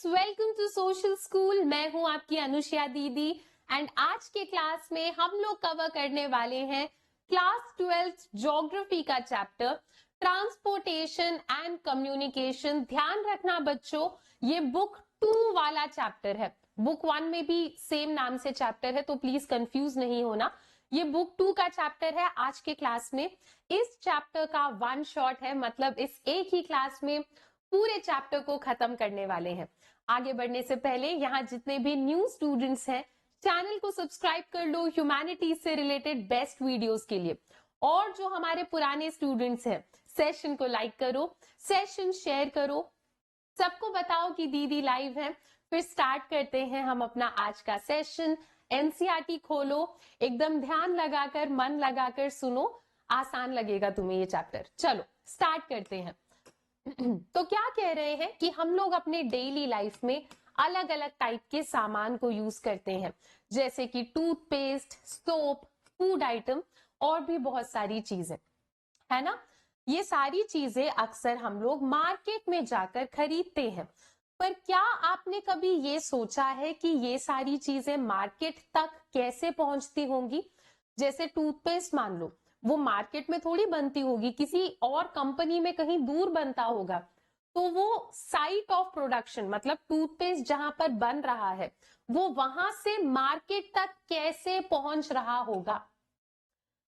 Students, welcome to social school. मैं हूं आपकी अनुष्या दीदी एंड आज के क्लास में हम लोग कवर करने वाले हैं क्लास 12th ज्योग्राफी का चैप्टर ट्रांसपोर्टेशन एंड कम्युनिकेशन। ध्यान रखना बच्चों, ये बुक 2 वाला चैप्टर है। बुक 1 में भी सेम नाम से चैप्टर है, तो प्लीज कंफ्यूज नहीं होना। ये बुक 2 का चैप्टर है। आज के क्लास में इस चैप्टर का 1 शॉट है, मतलब इस एक ही क्लास में पूरे चैप्टर को खत्म करने वाले हैं। आगे बढ़ने से पहले यहाँ जितने भी न्यू स्टूडेंट्स हैं, चैनल को सब्सक्राइब कर लो ह्यूमैनिटीज से रिलेटेड बेस्ट वीडियोस के लिए। और जो हमारे पुराने स्टूडेंट्स हैं, सेशन को लाइक करो, सेशन शेयर करो, सबको बताओ कि दीदी लाइव है। फिर स्टार्ट करते हैं हम अपना आज का सेशन। एनसीईआरटी खोलो, एकदम ध्यान लगाकर, मन लगाकर सुनो, आसान लगेगा तुम्हें ये चैप्टर। चलो स्टार्ट करते हैं। तो क्या कह रहे हैं कि हम लोग अपने डेली लाइफ में अलग अलग टाइप के सामान को यूज करते हैं, जैसे कि टूथपेस्ट, सोप, फूड आइटम और भी बहुत सारी चीजें, है ना। ये सारी चीजें अक्सर हम लोग मार्केट में जाकर खरीदते हैं। पर क्या आपने कभी ये सोचा है कि ये सारी चीजें मार्केट तक कैसे पहुंचती होंगी? जैसे टूथपेस्ट मान लो, वो मार्केट में थोड़ी बनती होगी, किसी और कंपनी में कहीं दूर बनता होगा। तो वो साइट ऑफ प्रोडक्शन, मतलब टूथपेस्ट जहां पर बन रहा है, वो वहां से मार्केट तक कैसे पहुंच रहा होगा,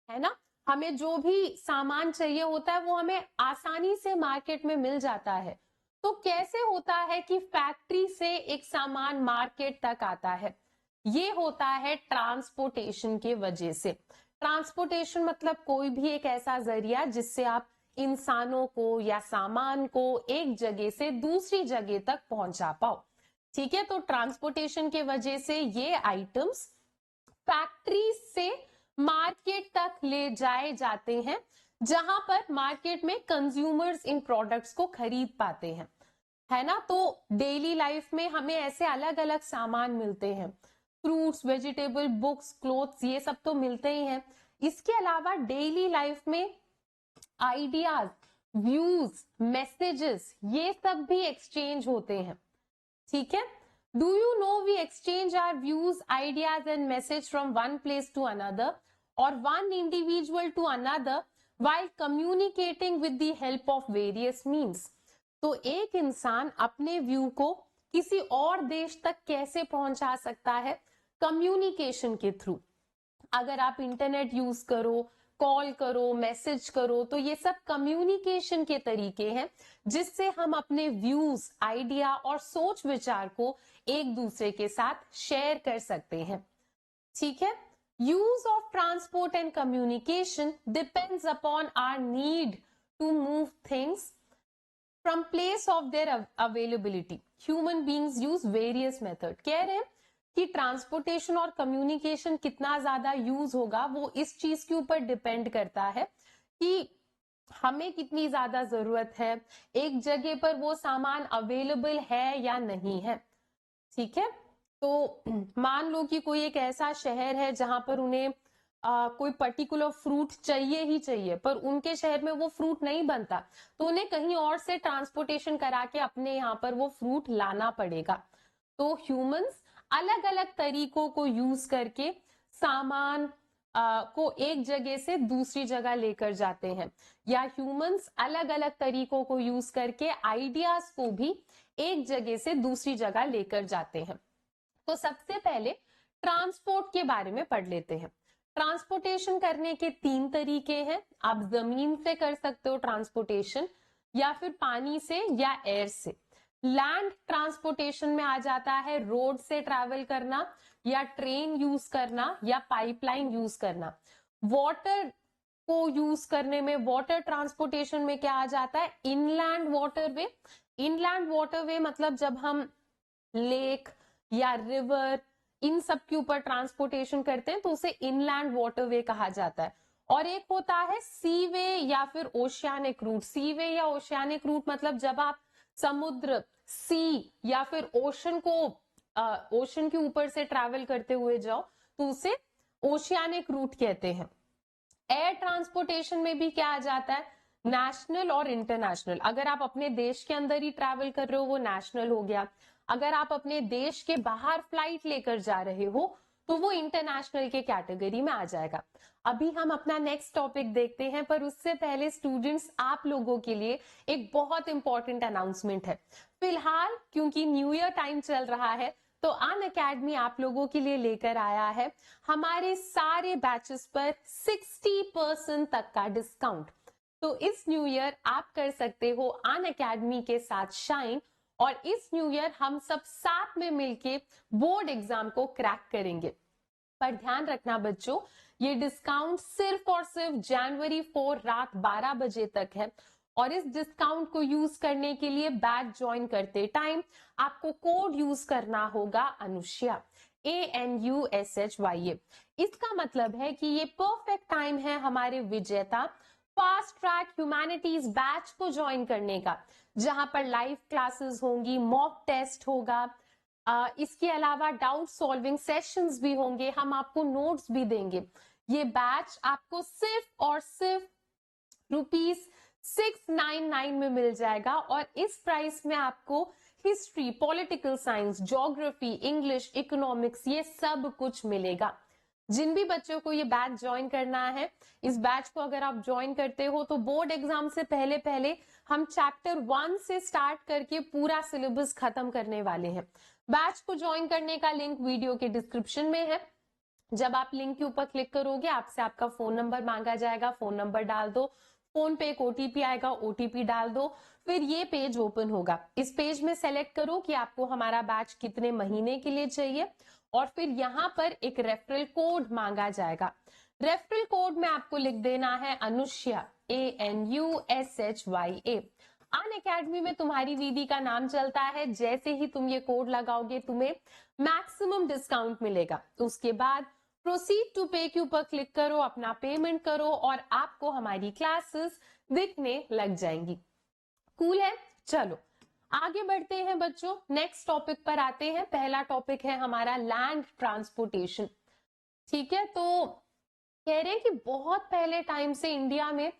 है ना। हमें जो भी सामान चाहिए होता है वो हमें आसानी से मार्केट में मिल जाता है। तो कैसे होता है कि फैक्ट्री से एक सामान मार्केट तक आता है? ये होता है ट्रांसपोर्टेशन के वजह से। ट्रांसपोर्टेशन मतलब कोई भी एक ऐसा जरिया जिससे आप इंसानों को या सामान को एक जगह से दूसरी जगह तक पहुंचा पाओ। ठीक है, तो ट्रांसपोर्टेशन के वजह से ये आइटम्स फैक्ट्री से मार्केट तक ले जाए जाते हैं, जहां पर मार्केट में कंज्यूमर्स इन प्रोडक्ट्स को खरीद पाते हैं, है ना। तो डेली लाइफ में हमें ऐसे अलग अलग सामान मिलते हैं, फ्रूट्स, वेजिटेबल, बुक्स, क्लोथ्स, ये सब तो मिलते ही हैं। इसके अलावा डेली लाइफ में आइडियाज, व्यूज, मैसेजेस, ये सब भी एक्सचेंज होते हैं। ठीक है, do you know we exchange our views, ideas and message from one place to another और one individual to another while communicating with the help of various means। तो एक इंसान अपने व्यू को किसी और देश तक कैसे पहुंचा सकता है? कम्युनिकेशन के थ्रू। अगर आप इंटरनेट यूज करो, कॉल करो, मैसेज करो, तो ये सब कम्युनिकेशन के तरीके हैं जिससे हम अपने व्यूज, आइडिया और सोच विचार को एक दूसरे के साथ शेयर कर सकते हैं। ठीक है, use of transport and communication depends upon our need to move things from place of their availability। Human beings use various method। कह रहे हैं कि ट्रांसपोर्टेशन और कम्युनिकेशन कितना ज्यादा यूज होगा वो इस चीज के ऊपर डिपेंड करता है कि हमें कितनी ज्यादा जरूरत है, एक जगह पर वो सामान अवेलेबल है या नहीं है। ठीक है, तो मान लो कि कोई एक ऐसा शहर है जहां पर उन्हें कोई पर्टिकुलर फ्रूट चाहिए ही चाहिए, पर उनके शहर में वो फ्रूट नहीं बनता, तो उन्हें कहीं और से ट्रांसपोर्टेशन करा के अपने यहाँ पर वो फ्रूट लाना पड़ेगा। तो ह्यूमंस अलग अलग तरीकों को यूज करके सामान को एक जगह से दूसरी जगह लेकर जाते हैं, या ह्यूमंस अलग अलग तरीकों को यूज करके आइडियाज को भी एक जगह से दूसरी जगह लेकर जाते हैं। तो सबसे पहले ट्रांसपोर्ट के बारे में पढ़ लेते हैं। ट्रांसपोर्टेशन करने के 3 तरीके हैं। आप जमीन से कर सकते हो ट्रांसपोर्टेशन, या फिर पानी से या एयर से। लैंड ट्रांसपोर्टेशन में आ जाता है रोड से ट्रैवल करना, या ट्रेन यूज करना, या पाइपलाइन यूज करना। वाटर को यूज करने में, वाटर ट्रांसपोर्टेशन में क्या आ जाता है? Inland waterway. इनलैंड वाटरवे मतलब जब हम लेक या रिवर, इन सब के ऊपर ट्रांसपोर्टेशन करते हैं तो उसे इनलैंड वाटरवे कहा जाता है। और एक होता है सी वे या फिर ओशियानिक रूट। सी वे या ओशियानिक रूट मतलब जब आप समुद्र, सी या फिर ओशन को ओशन के ऊपर से ट्रैवल करते हुए जाओ तो उसे ओशियानिक रूट कहते हैं। एयर ट्रांसपोर्टेशन में भी क्या आ जाता है? नेशनल और इंटरनेशनल। अगर आप अपने देश के अंदर ही ट्रैवल कर रहे हो वो नेशनल हो गया, अगर आप अपने देश के बाहर फ्लाइट लेकर जा रहे हो तो वो इंटरनेशनल के कैटेगरी में आ जाएगा। अभी हम अपना नेक्स्ट टॉपिक देखते हैं, पर उससे पहले स्टूडेंट्स आप लोगों के लिए एक बहुत इंपॉर्टेंट अनाउंसमेंट है। फिलहाल क्योंकि न्यू ईयर टाइम चल रहा है तो अनअकैडमी आप लोगों के लिए लेकर आया है हमारे सारे बैचेस पर 60% तक का डिस्काउंट। तो इस न्यू ईयर आप कर सकते हो अनअकैडमी के साथ शाइन, और इस न्यू ईयर हम सब साथ में मिलके बोर्ड एग्जाम को क्रैक करेंगे। पर ध्यान रखना बच्चों, ये डिस्काउंट सिर्फ और सिर्फ जनवरी 4 रात 12 बजे तक है, और इस डिस्काउंट को यूज करने के लिए बैच ज्वाइन करते टाइम आपको कोड यूज करना होगा अनुष्या, ANUSHYA। इसका मतलब है कि ये परफेक्ट टाइम है हमारे विजेता फास्ट ट्रैक ह्यूमैनिटीज बैच को ज्वाइन करने का, जहां पर लाइव क्लासेस होंगी, मॉक टेस्ट होगा, इसके अलावा डाउट सॉल्विंग सेशंस भी होंगे, हम आपको नोट्स भी देंगे। ये बैच आपको सिर्फ और सिर्फ ₹699 में मिल जाएगा, और इस प्राइस में आपको history, political science, geography, English, economics, ये सब कुछ मिलेगा। जिन भी बच्चों को ये बैच ज्वाइन करना है, इस बैच को अगर आप ज्वाइन करते हो तो बोर्ड एग्जाम से पहले पहले हम चैप्टर 1 से स्टार्ट करके पूरा सिलेबस खत्म करने वाले हैं। बैच को ज्वाइन करने का लिंक वीडियो के डिस्क्रिप्शन में है। जब आप लिंक के ऊपर क्लिक करोगे आपसे आपका फोन नंबर मांगा जाएगा, फोन नंबर डाल दो, फोन पे एक OTP आएगा, OTP डाल दो, फिर ये पेज ओपन होगा। इस पेज में सेलेक्ट करो कि आपको हमारा बैच कितने महीने के लिए चाहिए, और फिर यहाँ पर एक रेफरल कोड मांगा जाएगा। रेफरल कोड में आपको लिख देना है अनुष्या, ANUSHYA। अनअकैडमी में तुम्हारी दीदी का नाम चलता है, जैसे ही तुम ये कोड लगाओगे तुम्हें मैक्सिमम डिस्काउंट मिलेगा। उसके बाद प्रोसीड टू पे के ऊपर क्लिक करो, अपना पेमेंट करो, और आपको हमारी क्लासेस दिखने लग जाएंगी। कूल है? चलो आगे बढ़ते हैं बच्चों, नेक्स्ट टॉपिक पर आते हैं। पहला टॉपिक है हमारा लैंड ट्रांसपोर्टेशन। ठीक है, तो कह रहे हैं कि बहुत पहले टाइम से इंडिया में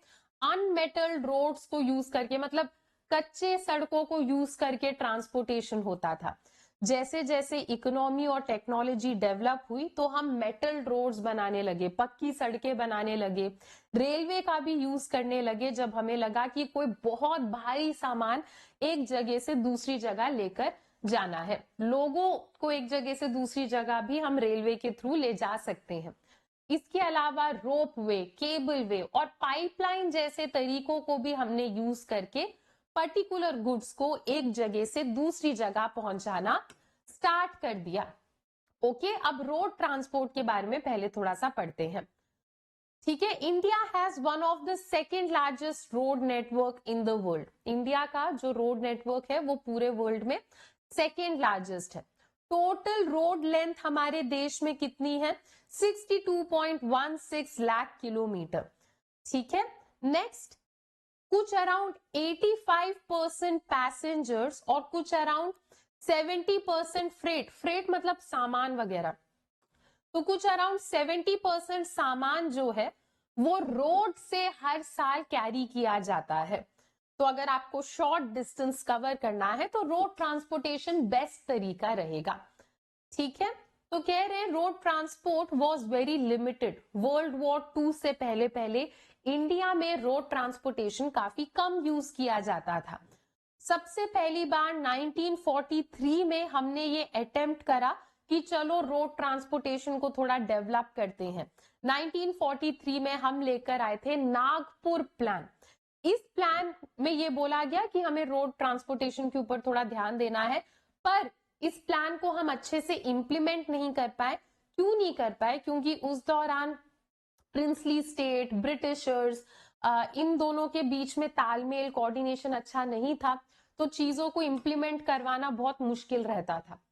अनमेटल्ड रोड्स को यूज करके, मतलब कच्चे सड़कों को यूज करके ट्रांसपोर्टेशन होता था। जैसे जैसे इकोनॉमी और टेक्नोलॉजी डेवलप हुई तो हम मेटल रोड्स बनाने लगे, पक्की सड़कें बनाने लगे, रेलवे का भी यूज करने लगे जब हमें लगा कि कोई बहुत भारी सामान एक जगह से दूसरी जगह लेकर जाना है। लोगों को एक जगह से दूसरी जगह भी हम रेलवे के थ्रू ले जा सकते हैं। इसके अलावा रोप वे, केबल वे और पाइपलाइन जैसे तरीकों को भी हमने यूज करके पर्टिकुलर गुड्स को एक जगह से दूसरी जगह पहुंचाना स्टार्ट कर दिया। ओके, अब रोड ट्रांसपोर्ट के बारे में पहले थोड़ा सा पढ़ते हैं। ठीक है, India has one of the second largest road network in the world. India का जो रोड नेटवर्क है वो पूरे वर्ल्ड में सेकेंड लार्जेस्ट है। टोटल रोड लेंथ हमारे देश में कितनी है? 62.16 लाख किलोमीटर। ठीक है, नेक्स्ट, कुछ अराउंड 85% पैसेंजर्स और कुछ अराउंड 70% फ्रेट, फ्रेट मतलब सामान वगैरह, तो कुछ अराउंड 70% सामान जो है वो रोड से हर साल कैरी किया जाता है। तो अगर आपको शॉर्ट डिस्टेंस कवर करना है तो रोड ट्रांसपोर्टेशन बेस्ट तरीका रहेगा। ठीक है, तो कह रहे हैं road transport was very limited. World war 2 से पहले पहले इंडिया में रोड ट्रांसपोर्टेशन काफी कम यूज किया जाता था। सबसे पहली बार 1943 में हमने ये अटेम्प्ट करा कि चलो रोड ट्रांसपोर्टेशन को थोड़ा डेवलप करते हैं। 1943 में हम लेकर आए थे नागपुर प्लान। इस प्लान में ये बोला गया कि हमें रोड ट्रांसपोर्टेशन के ऊपर थोड़ा ध्यान देना है, पर इस प्लान को हम अच्छे से इंप्लीमेंट नहीं कर पाए। क्यों नहीं कर पाए? क्योंकि उस दौरान प्रिंसली स्टेट, ब्रिटिशर्स, इन दोनों के बीच में तालमेल, कोऑर्डिनेशन अच्छा नहीं था, तो चीजों को इंप्लीमेंट करवाना बहुत मुश्किल रहता था।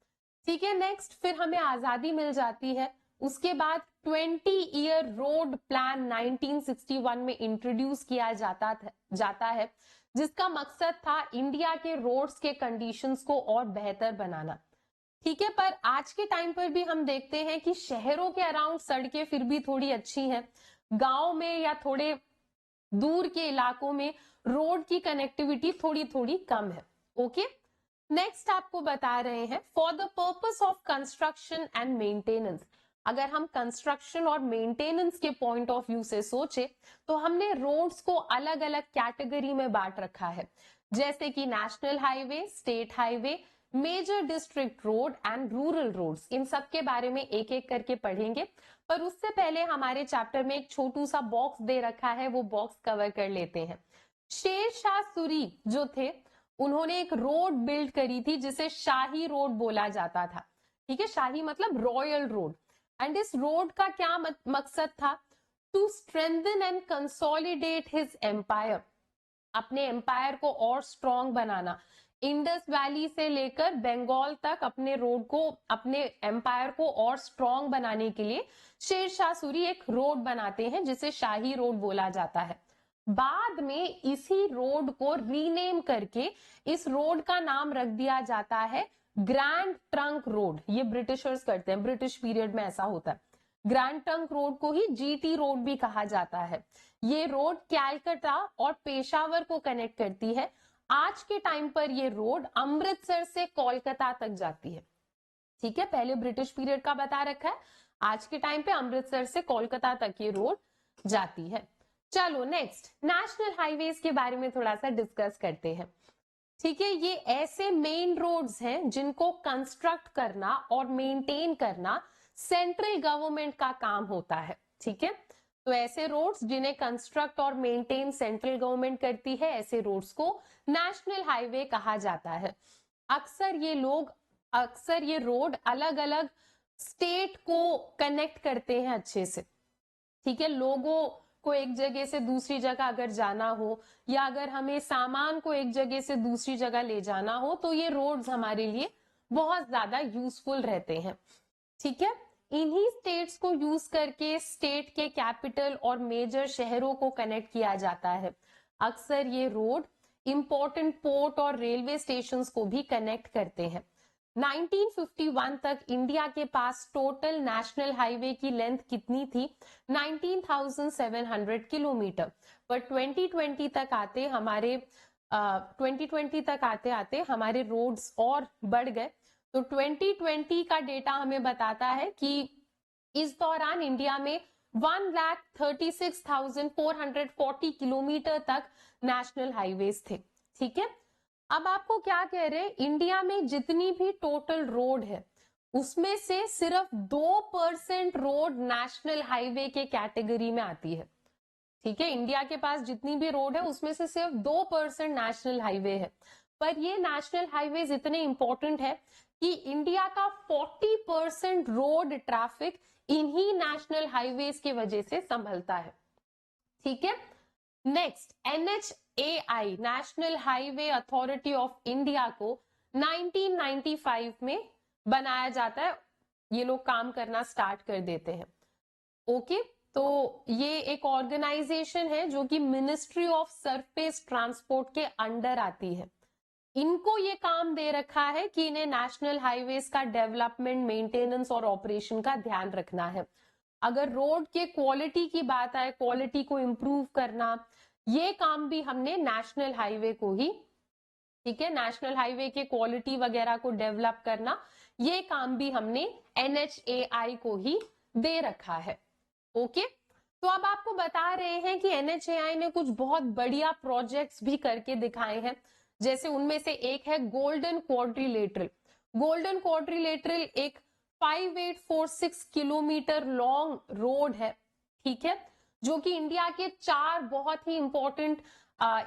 ठीक है, नेक्स्ट, फिर हमें आजादी मिल जाती है। उसके बाद 20 ईयर रोड प्लान 1961 में इंट्रोड्यूस किया जाता है, जिसका मकसद था इंडिया के रोड्स के कंडीशंस को और बेहतर बनाना। ठीक है, पर आज के टाइम पर भी हम देखते हैं कि शहरों के अराउंड सड़कें फिर भी थोड़ी अच्छी हैं, गांव में या थोड़े दूर के इलाकों में रोड की कनेक्टिविटी थोड़ी थोड़ी कम है। ओके, नेक्स्ट आपको बता रहे हैं for the purpose of construction and maintenance. अगर हम कंस्ट्रक्शन और मेंटेनेंस के पॉइंट ऑफ व्यू से सोचे तो हमने रोड्स को अलग अलग कैटेगरी में बांट रखा है, जैसे कि national highway, state highway, major district road and rural roads. इन सब के बारे में एक एक करके पढ़ेंगे, पर उससे पहले हमारे चैप्टर में एक छोटू सा बॉक्स दे रखा है, वो बॉक्स कवर कर लेते हैं। शेरशाह सूरी जो थे उन्होंने एक रोड बिल्ड करी थी जिसे शाही रोड बोला जाता था। ठीक है, शाही मतलब रॉयल रोड। एंड इस रोड का क्या मकसद था? To strengthen and consolidate his empire, अपने एम्पायर को और स्ट्रॉन्ग बनाना। इंडस वैली से लेकर बंगाल तक अपने रोड को, अपने एम्पायर को और स्ट्रॉन्ग बनाने के लिए शेरशाह सूरी एक रोड बनाते हैं जिसे शाही रोड बोला जाता है। बाद में इसी रोड को रीनेम करके इस रोड का नाम रख दिया जाता है ग्रैंड ट्रंक रोड। ये ब्रिटिशर्स करते हैं, ब्रिटिश पीरियड में ऐसा होता है। ग्रैंड ट्रंक रोड को ही जीटी रोड भी कहा जाता है। ये रोड कैलकाटा और पेशावर को कनेक्ट करती है। आज के टाइम पर ये रोड अमृतसर से कोलकाता तक जाती है। ठीक है, पहले ब्रिटिश पीरियड का बता रखा है, आज के टाइम पे अमृतसर से कोलकाता तक ये रोड जाती है। चलो नेक्स्ट नेशनल हाईवेज के बारे में थोड़ा सा डिस्कस करते हैं। ठीक है, ये ऐसे मेन रोड्स हैं जिनको कंस्ट्रक्ट करना और मेंटेन करना सेंट्रल गवर्नमेंट का काम होता है। ठीक है, तो ऐसे रोड्स जिन्हें कंस्ट्रक्ट और मेंटेन सेंट्रल गवर्नमेंट करती है, ऐसे रोड्स को नेशनल हाईवे कहा जाता है। अक्सर ये रोड अलग अलग स्टेट को कनेक्ट करते हैं अच्छे से। ठीक है, लोगों को एक जगह से दूसरी जगह अगर जाना हो या अगर हमें सामान को एक जगह से दूसरी जगह ले जाना हो तो ये रोड्स हमारे लिए बहुत ज्यादा यूजफुल रहते हैं। ठीक है, इन्हीं स्टेट्स को यूज करके स्टेट के कैपिटल और मेजर शहरों को कनेक्ट किया जाता है। अक्सर ये रोड इंपॉर्टेंट पोर्ट और रेलवे स्टेशंस को भी कनेक्ट करते हैं। 1951 तक इंडिया के पास टोटल नेशनल हाईवे की लेंथ कितनी थी? 19,700 किलोमीटर। पर 2020 तक आते आते हमारे रोड्स और बढ़ गए। तो 2020 का डेटा हमें बताता है कि इस दौरान इंडिया में 1,36,440 किलोमीटर तक नेशनल हाईवेज थे। ठीक है, अब आपको क्या कह रहे हैं, इंडिया में जितनी भी टोटल रोड है उसमें से सिर्फ 2% रोड नेशनल हाईवे के कैटेगरी में आती है। ठीक है, इंडिया के पास जितनी भी रोड है उसमें से सिर्फ 2% नेशनल हाईवे है। पर ये नेशनल हाईवेज इतने इंपॉर्टेंट है कि इंडिया का 40% रोड ट्रैफिक इन्हीं नेशनल हाईवेज की वजह से संभलता है। ठीक है, next NHAI national highway authority of India को 1995 में बनाया जाता है। ये लोग काम करना स्टार्ट कर देते हैं। ओके, तो ये एक ऑर्गेनाइजेशन है जो कि मिनिस्ट्री ऑफ सरफेस ट्रांसपोर्ट के अंडर आती है। इनको ये काम दे रखा है कि इन्हें नेशनल हाईवेज का डेवलपमेंट, मेंटेनेंस और ऑपरेशन का ध्यान रखना है। अगर रोड के क्वालिटी की बात आए, क्वालिटी को इंप्रूव करना, ये काम भी हमने नेशनल हाईवे को ही, ठीक है, नेशनल हाईवे के क्वालिटी वगैरह को डेवलप करना, ये काम भी हमने NHAI को ही दे रखा है। ओके, तो अब आपको बता रहे हैं कि NHAI ने कुछ बहुत बढ़िया प्रोजेक्ट्स भी करके दिखाए हैं। जैसे उनमें से एक है गोल्डन क्वाड्रिलेटरल। गोल्डन क्वाड्रिलेटरल एक 5846 किलोमीटर लॉन्ग रोड है। ठीक है, जो कि इंडिया के 4 बहुत ही इंपॉर्टेंट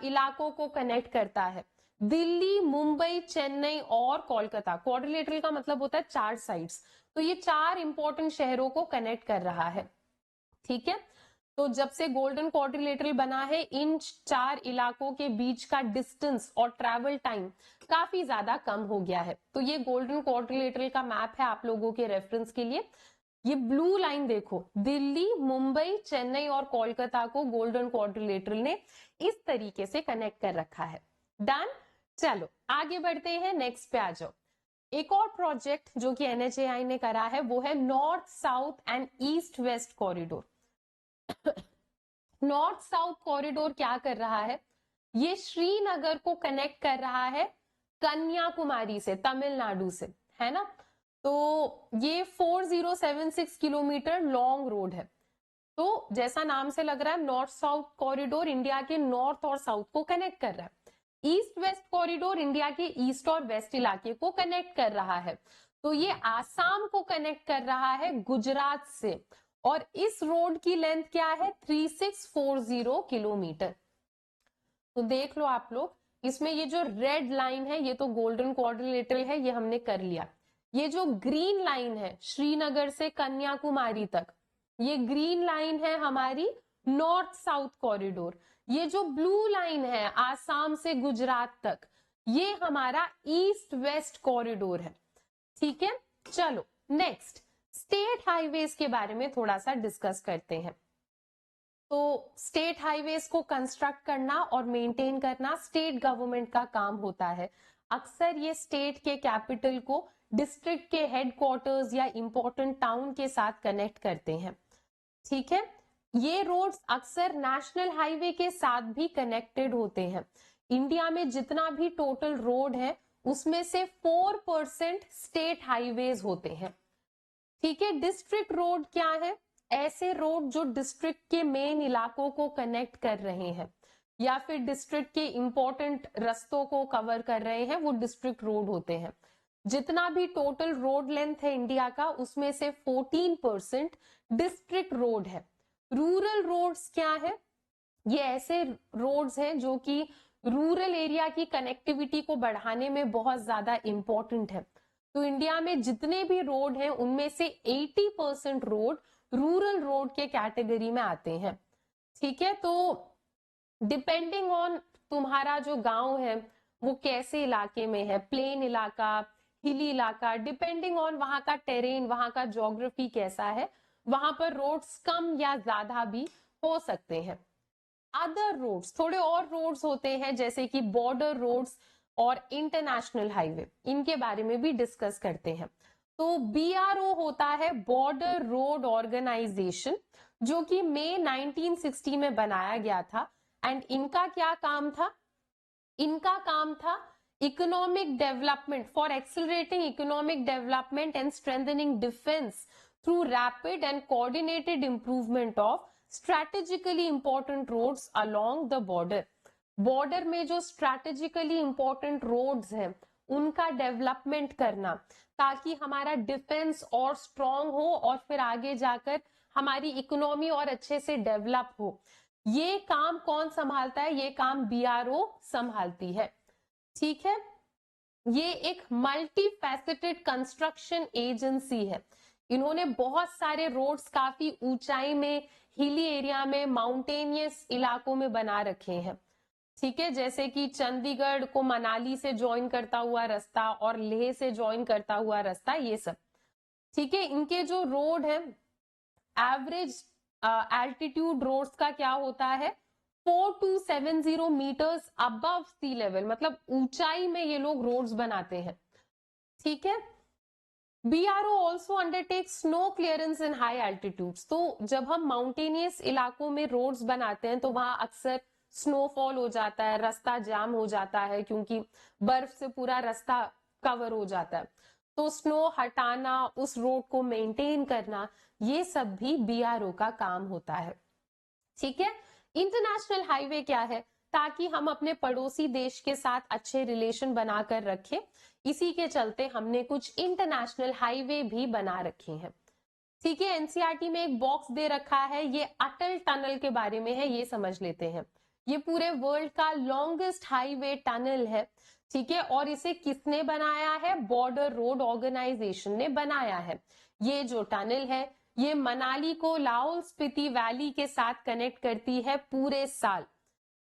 इलाकों को कनेक्ट करता है, दिल्ली, मुंबई, चेन्नई और कोलकाता। क्वाड्रिलेटरल का मतलब होता है 4 साइड्स, तो ये 4 इंपॉर्टेंट शहरों को कनेक्ट कर रहा है। ठीक है, तो जब से गोल्डन क्वाड्रिलेटरल बना है, इन 4 इलाकों के बीच का डिस्टेंस और ट्रैवल टाइम काफी ज्यादा कम हो गया है। तो ये गोल्डन क्वाड्रिलेटरल का मैप है आप लोगों के रेफरेंस के लिए। ये ब्लू लाइन देखो, दिल्ली, मुंबई, चेन्नई और कोलकाता को गोल्डन क्वाड्रिलेटरल ने इस तरीके से कनेक्ट कर रखा है। डन, चलो आगे बढ़ते हैं, नेक्स्ट पे आ जाओ। एक और प्रोजेक्ट जो कि NHAI ने करा है वो है north south and east west corridor. North south corridor क्या कर रहा है, ये श्रीनगर को कनेक्ट कर रहा है कन्याकुमारी से, तमिलनाडु से, है ना। तो ये 4076 किलोमीटर लॉन्ग रोड है। तो जैसा नाम से लग रहा है, नॉर्थ साउथ कॉरिडोर इंडिया के नॉर्थ और साउथ को कनेक्ट कर रहा है। ईस्ट वेस्ट कॉरिडोर इंडिया के ईस्ट और वेस्ट इलाके को कनेक्ट कर रहा है। तो ये आसाम को कनेक्ट कर रहा है गुजरात से, और इस रोड की लेंथ क्या है, 3640 किलोमीटर। तो देख लो आप लोग, इसमें ये जो रेड लाइन है ये तो गोल्डन क्वाड्रिलेटरल है, ये हमने कर लिया। ये जो ग्रीन लाइन है श्रीनगर से कन्याकुमारी तक, ये ग्रीन लाइन है हमारी नॉर्थ साउथ कॉरिडोर। ये जो ब्लू लाइन है आसाम से गुजरात तक, ये हमारा ईस्ट वेस्ट कॉरिडोर है। ठीक है, चलो नेक्स्ट स्टेट हाईवेज के बारे में थोड़ा सा डिस्कस करते हैं। तो स्टेट हाईवेज को कंस्ट्रक्ट करना और मेंटेन करना स्टेट गवर्नमेंट का काम होता है। अक्सर ये स्टेट के कैपिटल को डिस्ट्रिक्ट के हेडक्वार्टर्स या इंपॉर्टेंट टाउन के साथ कनेक्ट करते हैं। ठीक है, ये रोड्स अक्सर नेशनल हाईवे के साथ भी कनेक्टेड होते हैं। इंडिया में जितना भी टोटल रोड है उसमें से 4% स्टेट हाईवेज होते हैं। ठीक है, डिस्ट्रिक्ट रोड क्या है, ऐसे रोड जो डिस्ट्रिक्ट के मेन इलाकों को कनेक्ट कर रहे हैं या फिर डिस्ट्रिक्ट के इंपॉर्टेंट रस्तों को कवर कर रहे हैं, वो डिस्ट्रिक्ट रोड होते हैं। जितना भी टोटल रोड लेंथ है इंडिया का उसमें से 14% डिस्ट्रिक्ट रोड है। रूरल रोड्स क्या है, ये ऐसे रोड्स हैं जो कि रूरल एरिया की कनेक्टिविटी को बढ़ाने में बहुत ज्यादा इंपॉर्टेंट है। तो इंडिया में जितने भी रोड हैं उनमें से 80% रोड रूरल रोड के कैटेगरी में आते हैं। ठीक है, तो डिपेंडिंग ऑन तुम्हारा जो गांव है वो कैसे इलाके में है, प्लेन इलाका, हिली इलाका, डिपेंडिंग ऑन वहां का टेरेन, वहां का ज्योग्राफी कैसा है, वहां पर रोड्स कम या ज्यादा भी हो सकते हैं। अदर रोड्स, थोड़े और रोड्स होते हैं जैसे कि बॉर्डर रोड्स और इंटरनेशनल हाईवे, इनके बारे में भी डिस्कस करते हैं। तो BRO होता है बॉर्डर रोड ऑर्गेनाइजेशन, जो कि मई 1960 में बनाया गया था। एंड इनका क्या काम था, इनका काम था economic development, for accelerating economic development and strengthening defence through rapid and coordinated improvement of strategically important roads along the border. Border में जो स्ट्रेटेजिकली इंपॉर्टेंट रोड्स हैं उनका डेवलपमेंट करना, ताकि हमारा डिफेंस और स्ट्रॉन्ग हो और फिर आगे जाकर हमारी इकोनॉमी और अच्छे से डेवलप हो। ये काम कौन संभालता है, ये काम BRO संभालती है। ठीक है, ये एक मल्टी फैसेटेड कंस्ट्रक्शन एजेंसी है। इन्होंने बहुत सारे रोड्स काफी ऊंचाई में, हिली एरिया में, माउंटेनियस इलाकों में बना रखे हैं। ठीक है, जैसे कि चंडीगढ़ को मनाली से ज्वाइन करता हुआ रास्ता और लेह से ज्वाइन करता हुआ रास्ता, ये सब। ठीक है, इनके जो रोड है, एवरेज एल्टीट्यूड रोड्स का क्या होता है, 4270 मीटर्स अबव सी लेवल, मतलब ऊंचाई में ये लोग रोड्स बनाते हैं। ठीक है, BRO also undertake snow clearance इन हाई एल्टीट्यूड्स। तो जब हम माउंटेनियस इलाकों में रोड्स बनाते हैं तो वहां अक्सर स्नोफॉल हो जाता है, रास्ता जाम हो जाता है, क्योंकि बर्फ से पूरा रास्ता कवर हो जाता है। तो स्नो हटाना, उस रोड को मेंटेन करना, ये सब भी BRO का काम होता है। ठीक है, इंटरनेशनल हाईवे क्या है, ताकि हम अपने पड़ोसी देश के साथ अच्छे रिलेशन बनाकर रखें, इसी के चलते हमने कुछ इंटरनेशनल हाईवे भी बना रखे हैं। ठीक है, NCERT में एक बॉक्स दे रखा है, ये अटल टनल के बारे में है, ये समझ लेते हैं। ये पूरे वर्ल्ड का लॉन्गेस्ट हाईवे टनल है। ठीक है, और इसे किसने बनाया है, बॉर्डर रोड ऑर्गेनाइजेशन ने बनाया है। ये जो टनल है ये मनाली को लाहौल स्पीति वैली के साथ कनेक्ट करती है पूरे साल।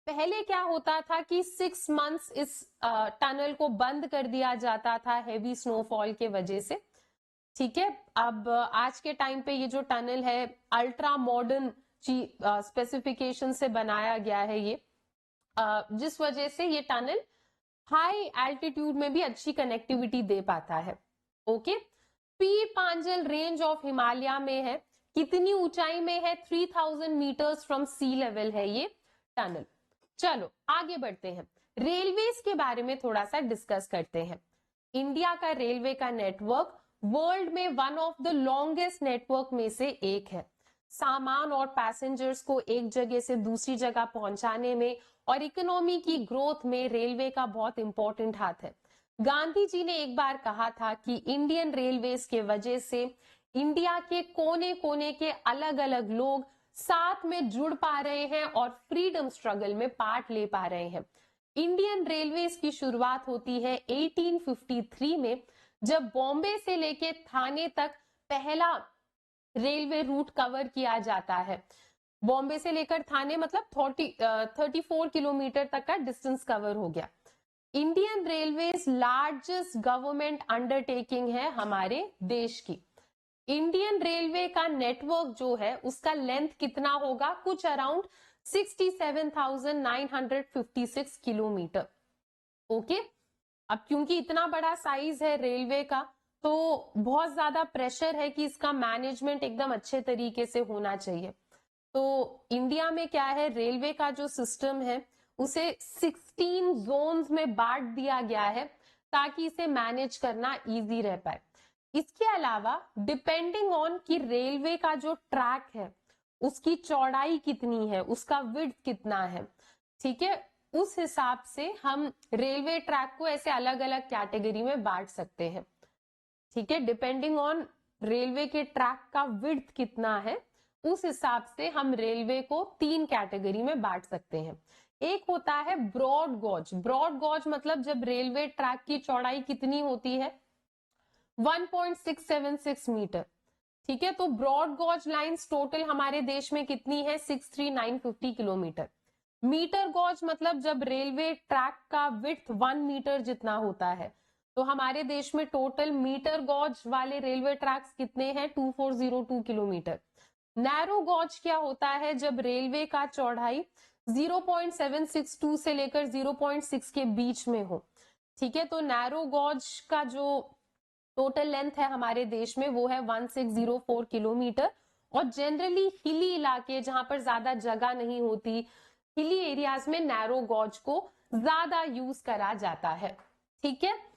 पहले क्या होता था कि 6 मंथ्स इस टनल को बंद कर दिया जाता था हेवी स्नोफॉल के वजह से। ठीक है, अब आज के टाइम पे ये जो टनल है अल्ट्रा मॉडर्न स्पेसिफिकेशन से बनाया गया है ये, जिस वजह से ये टनल हाई एल्टीट्यूड में भी अच्छी कनेक्टिविटी दे पाता है। Okay, Pir पांजल range of Himalaya में है। कितनी ऊंचाई में है? 3000 मीटर्स फ्रॉम सी लेवल है ये टनल। चलो आगे बढ़ते हैं, रेलवेज के बारे में थोड़ा सा डिस्कस करते हैं। इंडिया का रेलवे का नेटवर्क वर्ल्ड में one of the longest network में से एक है। सामान और पैसेंजर्स को एक जगह से दूसरी जगह पहुंचाने में और इकोनॉमी की ग्रोथ में रेलवे का बहुत इंपॉर्टेंट हाथ है। गांधी जी ने एक बार कहा था कि इंडियन रेलवेज के वजह से इंडिया के कोने कोने के अलग अलग लोग साथ में जुड़ पा रहे हैं और फ्रीडम स्ट्रगल में पार्ट ले पा रहे हैं। इंडियन रेलवेज की शुरुआत होती है 1853 में, जब बॉम्बे से लेके थाने तक पहला रेलवे रूट कवर किया जाता है। बॉम्बे से लेकर थाने मतलब 34 किलोमीटर तक का डिस्टेंस कवर हो गया। Indian railways largest government undertaking है हमारे देश की। इंडियन रेलवे का नेटवर्क जो है उसका लेंथ कितना होगा? कुछ अराउंड 67,956 किलोमीटर। ओके, अब क्योंकि इतना बड़ा साइज है रेलवे का तो बहुत ज्यादा प्रेशर है कि इसका मैनेजमेंट एकदम अच्छे तरीके से होना चाहिए। तो इंडिया में क्या है, रेलवे का जो सिस्टम है उसे 16 जोन्स में बांट दिया गया है ताकि इसे मैनेज करना इजी रह पाए। इसके अलावा डिपेंडिंग ऑन कि रेलवे का जो ट्रैक है उसकी चौड़ाई कितनी है, उसका विड्थ कितना है, ठीक है, उस हिसाब से हम रेलवे ट्रैक को ऐसे अलग अलग कैटेगरी में बांट सकते हैं। ठीक है, डिपेंडिंग ऑन रेलवे के ट्रैक का विड्थ कितना है उस हिसाब से हम रेलवे को 3 कैटेगरी में बांट सकते हैं। एक होता है ब्रॉड गॉज। ब्रॉड गॉज मतलब जब रेलवे ट्रैक की चौड़ाई कितनी होती है? 1.676 मीटर। ठीक है, तो ब्रॉड गॉज लाइंस टोटल हमारे देश में कितनी है? 63,950 किलोमीटर। मीटर गॉज मतलब जब रेलवे ट्रैक का विड्थ 1 मीटर जितना होता है, तो हमारे देश में टोटल मीटर गॉज वाले रेलवे ट्रैक्स कितने हैं? 2402 किलोमीटर। नैरो गॉज क्या होता है? जब रेलवे का चौड़ाई 0.762 से लेकर 0.6 के बीच में हो। ठीक है, तो नैरो गॉज का जो टोटल लेंथ है हमारे देश में वो है 1604 किलोमीटर। और जनरली हिली इलाके जहां पर ज्यादा जगह नहीं होती, हिली एरियाज में नैरो गॉज को ज्यादा यूज करा जाता है। ठीक है,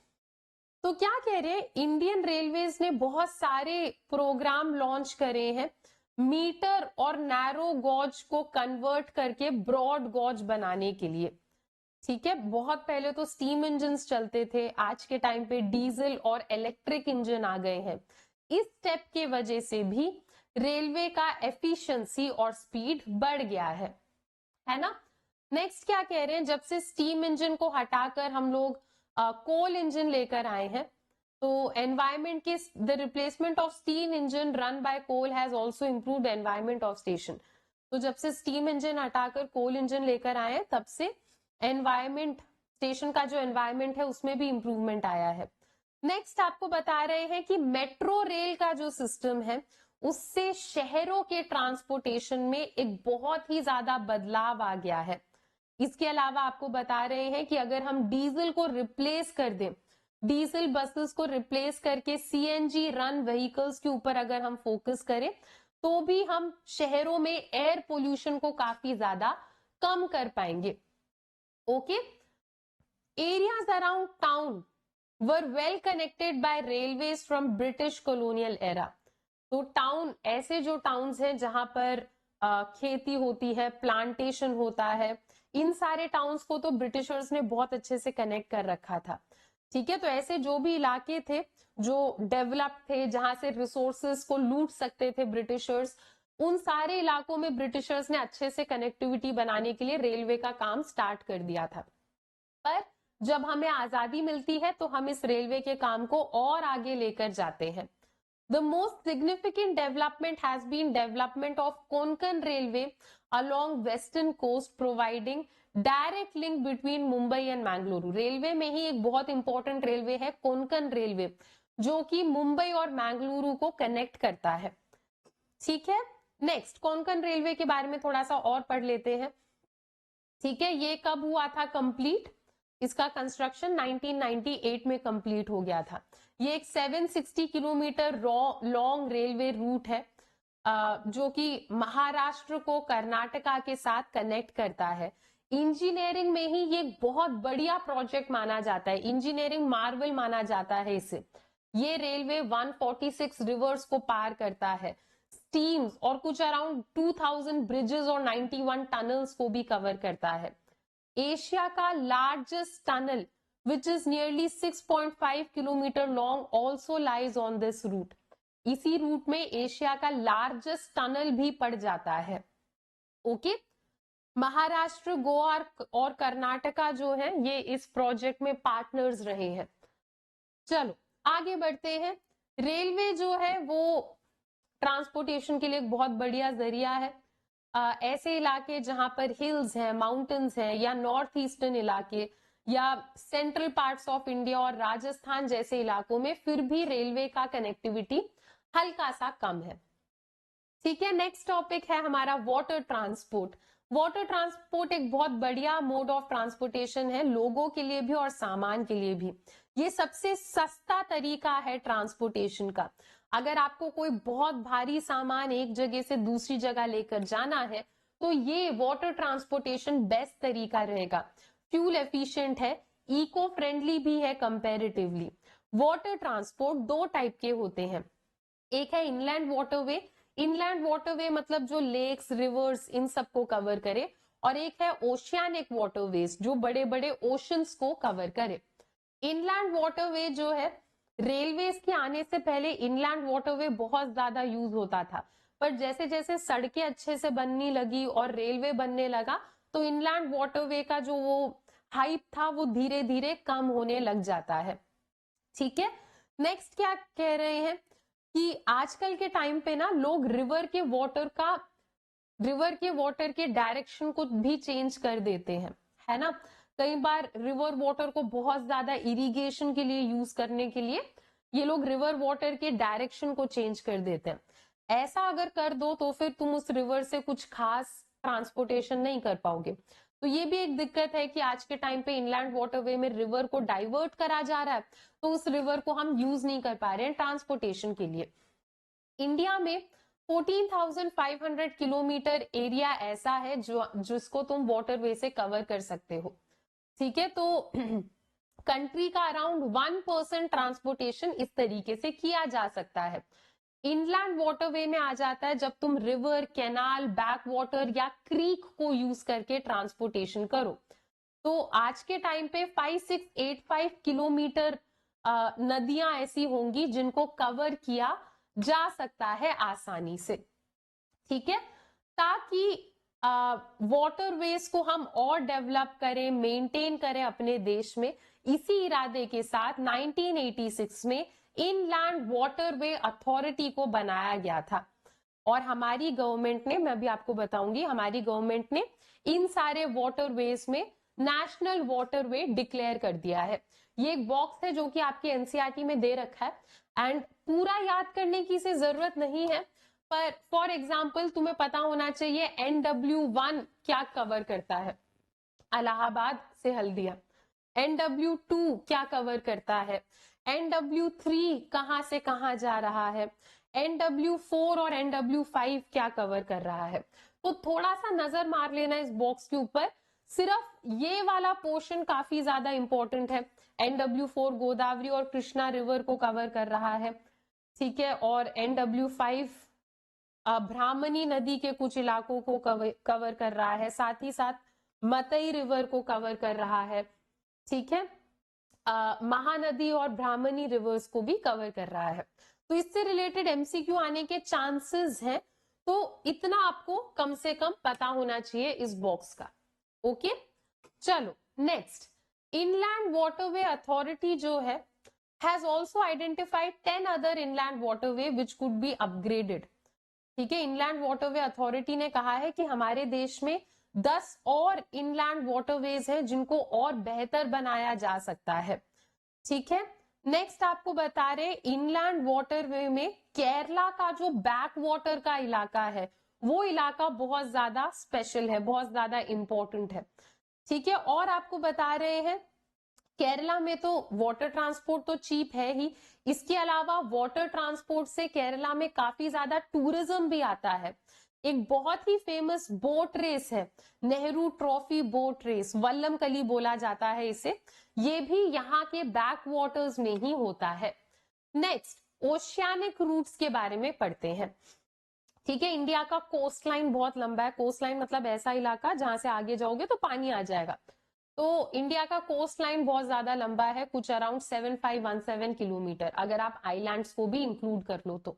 तो क्या कह रहे हैं, इंडियन रेलवेज ने बहुत सारे प्रोग्राम लॉन्च करे हैं मीटर और नैरो गॉज को कन्वर्ट करके ब्रॉड गॉज बनाने के लिए। ठीक है, बहुत पहले तो स्टीम इंजन चलते थे, आज के टाइम पे डीजल और इलेक्ट्रिक इंजन आ गए हैं। इस स्टेप के वजह से भी रेलवे का एफिशिएंसी और स्पीड बढ़ गया है ना। नेक्स्ट क्या कह रहे हैं, जब से स्टीम इंजन को हटाकर हम लोग कोल इंजन लेकर आए हैं, तो एनवायरमेंट के the replacement of steam engine run by coal has also improved environment of station. तो जब से स्टीम इंजन हटाकर कोल इंजन लेकर आए हैं तब से एनवायरमेंट, स्टेशन का जो एनवायरमेंट है उसमें भी इंप्रूवमेंट आया है। नेक्स्ट आपको बता रहे हैं कि मेट्रो रेल का जो सिस्टम है उससे शहरों के ट्रांसपोर्टेशन में एक बहुत ही ज्यादा बदलाव आ गया है। इसके अलावा आपको बता रहे हैं कि अगर हम डीजल को रिप्लेस कर दें, डीजल बसेस को रिप्लेस करके सीएनजी रन व्हीकल्स के ऊपर अगर हम फोकस करें तो भी हम शहरों में एयर पोल्यूशन को काफी ज्यादा कम कर पाएंगे। Okay, areas around town were well connected by railways from British colonial era. तो टाउन, ऐसे जो टाउन्स हैं जहां पर खेती होती है, प्लांटेशन होता है, इन सारे टाउन्स को तो ब्रिटिशर्स ने बहुत अच्छे से कनेक्ट कर रखा था। ठीक है, तो ऐसे जो भी इलाके थे जो डेवलप्ड थे, जहां से रिसोर्सेस को लूट सकते थे ब्रिटिशर्स, उन सारे इलाकों में ब्रिटिशर्स ने अच्छे से कनेक्टिविटी बनाने के लिए रेलवे का काम स्टार्ट कर दिया था। पर जब हमें आजादी मिलती है तो हम इस रेलवे के काम को और आगे लेकर जाते हैं। The most significant development has been development of Konkan Railway along western coast, providing direct link between Mumbai and Mangaluru. Railway में ही एक बहुत इंपॉर्टेंट रेलवे है कोंकण रेलवे, जो कि मुंबई और मैंगलुरु को कनेक्ट करता है। ठीक है, नेक्स्ट कोंकण रेलवे के बारे में थोड़ा सा और पढ़ लेते हैं। ठीक है, ये कब हुआ था कंप्लीट? इसका कंस्ट्रक्शन 1998 में कंप्लीट हो गया था। ये एक 760 किलोमीटर लॉन्ग रेलवे रूट है जो कि महाराष्ट्र को कर्नाटका के साथ कनेक्ट करता है। इंजीनियरिंग में ही ये बहुत बढ़िया प्रोजेक्ट माना जाता है, इंजीनियरिंग मार्वल माना जाता है इसे। ये रेलवे 146 रिवर्स को पार करता है, स्टीम्स और कुछ अराउंड 2000 ब्रिजेस और 91 टनल्स को भी कवर करता है। एशिया का largest tunnel which is nearly 6.5 kilometre long also lies on this route. इसी रूट में एशिया का लार्जेस्ट टनल भी पड़ जाता है। ओके, महाराष्ट्र, गोवा और कर्नाटका जो है ये इस प्रोजेक्ट में पार्टनर्स रहे हैं। चलो आगे बढ़ते हैं। रेलवे जो है वो ट्रांसपोर्टेशन के लिए एक बहुत बढ़िया जरिया है। ऐसे इलाके जहां पर हिल्स हैं, माउंटेन्स हैं, या नॉर्थ ईस्टर्न इलाके या सेंट्रल पार्ट्स ऑफ इंडिया और राजस्थान जैसे इलाकों में फिर भी रेलवे का कनेक्टिविटी हल्का सा कम है। ठीक है, नेक्स्ट टॉपिक है हमारा वाटर ट्रांसपोर्ट। वाटर ट्रांसपोर्ट एक बहुत बढ़िया मोड ऑफ ट्रांसपोर्टेशन है, लोगों के लिए भी और सामान के लिए भी। ये सबसे सस्ता तरीका है ट्रांसपोर्टेशन का। अगर आपको कोई बहुत भारी सामान एक जगह से दूसरी जगह लेकर जाना है तो ये वाटर ट्रांसपोर्टेशन बेस्ट तरीका रहेगा। फ्यूल एफिशिएंट है, इको फ्रेंडली भी है कंपैरेटिवली। वाटर ट्रांसपोर्ट दो टाइप के होते हैं, एक है इनलैंड वाटरवे। इनलैंड वाटरवे मतलब जो लेक्स, रिवर्स इन सबको कवर करे, और एक है ओशियानिक वाटरवेज जो बड़े बड़े ओशंस को कवर करे। इनलैंड वाटरवे जो है, रेलवेज के आने से पहले इनलैंड वाटरवे बहुत ज्यादा यूज होता था, पर जैसे जैसे सड़कें अच्छे से बनने लगी और रेलवे बनने लगा तो इनलैंड वाटरवे का जो वो हाइप था वो धीरे धीरे कम होने लग जाता है। ठीक है, नेक्स्ट क्या कह रहे हैं कि आजकल के टाइम पे ना लोग रिवर के वाटर के डायरेक्शन को भी चेंज कर देते हैं, है ना। कई बार रिवर वाटर को बहुत ज्यादा इरिगेशन के लिए यूज करने के लिए ये लोग रिवर वाटर के डायरेक्शन को चेंज कर देते हैं। ऐसा अगर कर दो तो फिर तुम उस रिवर से कुछ खास ट्रांसपोर्टेशन नहीं कर पाओगे। तो ये भी एक दिक्कत है कि आज के टाइम पे इनलैंड वाटरवे में रिवर को डाइवर्ट करा जा रहा है, तो उस रिवर को हम यूज नहीं कर पा रहे हैं ट्रांसपोर्टेशन के लिए। इंडिया में 14,500 किलोमीटर एरिया ऐसा है जिसको तुम वाटरवे से कवर कर सकते हो। ठीक है, तो कंट्री का अराउंड 1% ट्रांसपोर्टेशन इस तरीके से किया जा सकता है। इनलैंड वाटरवे में आ जाता है जब तुम रिवर, कैनाल, बैक वाटर या क्रीक को यूज करके ट्रांसपोर्टेशन करो। तो आज के टाइम पे 5685 किलोमीटर नदियां ऐसी होंगी जिनको कवर किया जा सकता है आसानी से। ठीक है, ताकि वाटरवेज को हम और डेवलप करें, मेंटेन करें अपने देश में, इसी इरादे के साथ 1986 में इनलैंड वाटरवे अथॉरिटी को बनाया गया था। और हमारी गवर्नमेंट ने, मैं भी आपको बताऊंगी, हमारी गवर्नमेंट ने इन सारे वाटरवेज में नेशनल वाटरवे डिक्लेयर कर दिया है। ये एक बॉक्स है जो कि आपके एनसीईआरटी में दे रखा है, एंड पूरा याद करने की से जरूरत नहीं है, पर फॉर एग्जाम्पल तुम्हें पता होना चाहिए NW1 क्या कवर करता है, इलाहाबाद से हल्दिया। NW2 क्या कवर करता है, NW3 कहां से कहां जा रहा है, NW4 और NW5 क्या कवर कर रहा है। तो थोड़ा सा नजर मार लेना इस बॉक्स के ऊपर, सिर्फ ये वाला पोर्शन काफी ज्यादा इंपॉर्टेंट है। NW4 गोदावरी और कृष्णा रिवर को कवर कर रहा है, ठीक है, और NW5 ब्राह्मणी नदी के कुछ इलाकों को कवर कर रहा है, साथ ही साथ मतई रिवर को कवर कर रहा है। ठीक है, महानदी और ब्राह्मणी रिवर्स को भी कवर कर रहा है। तो इससे रिलेटेड एमसीक्यू आने के चांसेस हैं, तो इतना आपको कम से कम पता होना चाहिए इस बॉक्स का। ओके, चलो नेक्स्ट, इनलैंड वाटरवे अथॉरिटी जो है has also identified 10 other inland waterway which could be upgraded. ठीक है, इनलैंड वाटरवे अथॉरिटी ने कहा है कि हमारे देश में 10 और इनलैंड वाटरवेज हैं जिनको और बेहतर बनाया जा सकता है। ठीक है, नेक्स्ट आपको बता रहे इनलैंड वाटरवे में केरला का जो बैक वाटर का इलाका है वो इलाका बहुत ज्यादा स्पेशल है, बहुत ज्यादा इंपॉर्टेंट है। ठीक है, और आपको बता रहे हैं केरला में तो वाटर ट्रांसपोर्ट तो चीप है ही, इसके अलावा वाटर ट्रांसपोर्ट से केरला में काफी ज्यादा टूरिज्म भी आता है। एक बहुत ही फेमस बोट रेस है, नेहरू ट्रॉफी बोट रेस, वल्लमकली बोला जाता है इसे, ये भी यहाँ के बैक वाटर्स में ही होता है। नेक्स्ट ओशियानिक रूट्स के बारे में पढ़ते हैं। ठीक है, इंडिया का कोस्ट लाइन बहुत लंबा है। कोस्ट लाइन मतलब ऐसा इलाका जहां से आगे जाओगे तो पानी आ जाएगा। तो इंडिया का कोस्ट लाइन बहुत ज्यादा लंबा है, कुछ अराउंड 7517 किलोमीटर, अगर आप आइलैंड्स को भी इंक्लूड कर लो तो।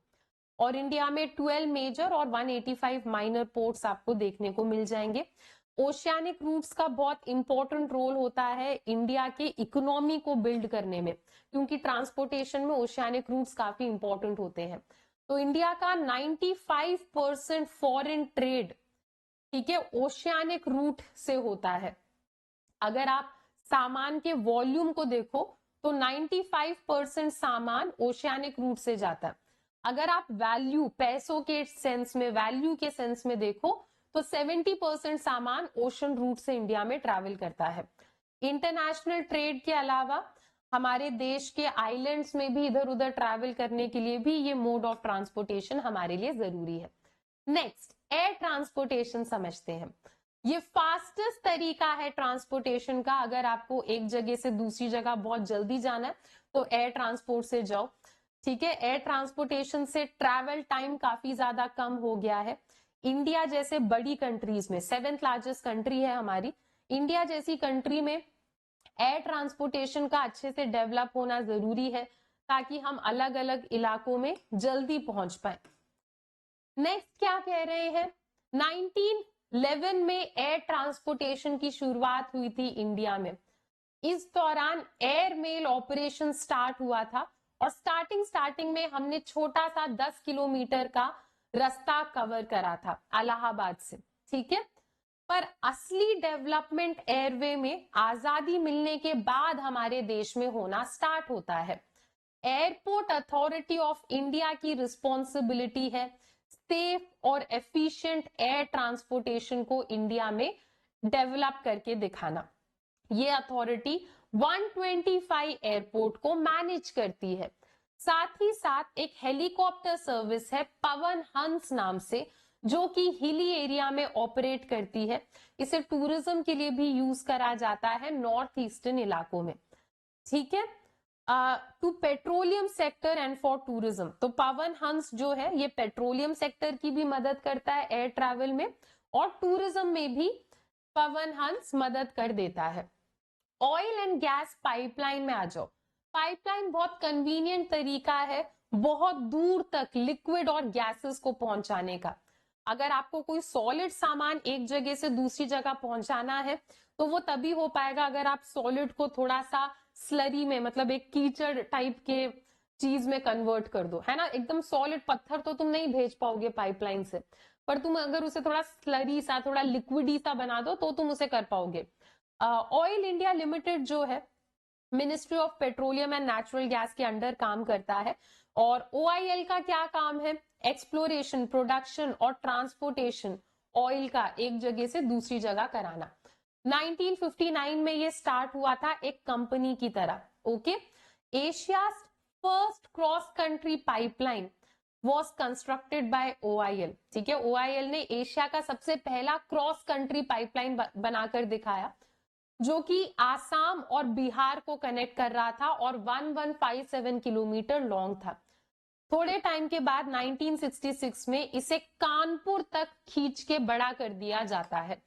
और इंडिया में 12 मेजर और 185 माइनर पोर्ट्स आपको देखने को मिल जाएंगे। ओशियानिक रूट्स का बहुत इंपॉर्टेंट रोल होता है इंडिया के इकोनॉमी को बिल्ड करने में, क्योंकि ट्रांसपोर्टेशन में ओशियानिक रूट्स काफी इंपॉर्टेंट होते हैं। तो इंडिया का 95% फॉरेन ट्रेड, ठीक है, ओशियानिक रूट से होता है। अगर आप सामान के वॉल्यूम को देखो तो 95% सामान ओशियानिक रूट से जाता है। अगर आप वैल्यू, पैसों के सेंस में, वैल्यू के सेंस में देखो तो 70% सामान ओशन रूट से इंडिया में ट्रैवल करता है। इंटरनेशनल ट्रेड के अलावा हमारे देश के आइलैंड्स में भी इधर उधर ट्रैवल करने के लिए भी ये मोड ऑफ ट्रांसपोर्टेशन हमारे लिए जरूरी है। नेक्स्ट एयर ट्रांसपोर्टेशन समझते हैं। ये फास्टेस्ट तरीका है ट्रांसपोर्टेशन का। अगर आपको एक जगह से दूसरी जगह बहुत जल्दी जाना है तो एयर ट्रांसपोर्ट से जाओ। ठीक है, एयर ट्रांसपोर्टेशन से ट्रैवल टाइम काफी ज्यादा कम हो गया है। इंडिया जैसे बड़ी कंट्रीज में, 7th लार्जेस्ट कंट्री है हमारी, इंडिया जैसी कंट्री में एयर ट्रांसपोर्टेशन का अच्छे से डेवलप होना जरूरी है, ताकि हम अलग अलग इलाकों में जल्दी पहुंच पाए। नेक्स्ट क्या कह रहे हैं, 1911 में एयर ट्रांसपोर्टेशन की शुरुआत हुई थी इंडिया में। इस दौरान एयर मेल ऑपरेशन स्टार्ट हुआ था और स्टार्टिंग में हमने छोटा सा 10 किलोमीटर का रास्ता कवर करा था इलाहाबाद से। ठीक है, पर असली डेवलपमेंट एयरवे में आजादी मिलने के बाद हमारे देश में होना स्टार्ट होता है। एयरपोर्ट अथॉरिटी ऑफ इंडिया की रिस्पॉन्सिबिलिटी है सेफ और एफिशिएंट एयर ट्रांसपोर्टेशन को इंडिया में डेवलप करके दिखाना। ये अथॉरिटी 125 एयरपोर्ट को मैनेज करती है। साथ ही साथ एक हेलीकॉप्टर सर्विस है पवन हंस नाम से, जो कि हिली एरिया में ऑपरेट करती है। इसे टूरिज्म के लिए भी यूज करा जाता है नॉर्थ ईस्टर्न इलाकों में। ठीक है, to petroleum sector and for tourism. तो पवन हंस जो है ये पेट्रोलियम सेक्टर की भी मदद करता है एयर ट्रैवल में, और टूरिज्म में भी पवन हंस मदद कर देता है। ऑयल एंड गैस पाइपलाइन में आ जाओ। पाइपलाइन बहुत कन्वीनियंट तरीका है बहुत दूर तक लिक्विड और गैसेस को पहुंचाने का। अगर आपको कोई सॉलिड सामान एक जगह से दूसरी जगह पहुंचाना है तो वो तभी हो पाएगा अगर आप सॉलिड को थोड़ा सा स्लरी में, मतलब एक कीचड़ टाइप के चीज में कन्वर्ट कर दो, है ना। एकदम सॉलिड पत्थर तो तुम नहीं भेज पाओगे पाइपलाइन से, पर तुम अगर उसे थोड़ा स्लरी सा, थोड़ा लिक्विडी सा बना दो तो तुम उसे कर पाओगे। ऑयल इंडिया लिमिटेड जो है ministry of petroleum and natural gas के अंडर काम करता है। और OIL का क्या काम है, एक्सप्लोरेशन, प्रोडक्शन और ट्रांसपोर्टेशन ऑयल का एक जगह से दूसरी जगह कराना। 1959 में ये स्टार्ट हुआ था एक कंपनी की तरह। Okay, Asia first cross country pipeline was constructed by OIL। ठीक है, OIL ने एशिया का सबसे पहला क्रॉस कंट्री पाइपलाइन बनाकर दिखाया, जो कि आसाम और बिहार को कनेक्ट कर रहा था और 1157 किलोमीटर लॉन्ग था। थोड़े टाइम के बाद 1966 में इसे कानपुर तक खींच के बड़ा कर दिया जाता है।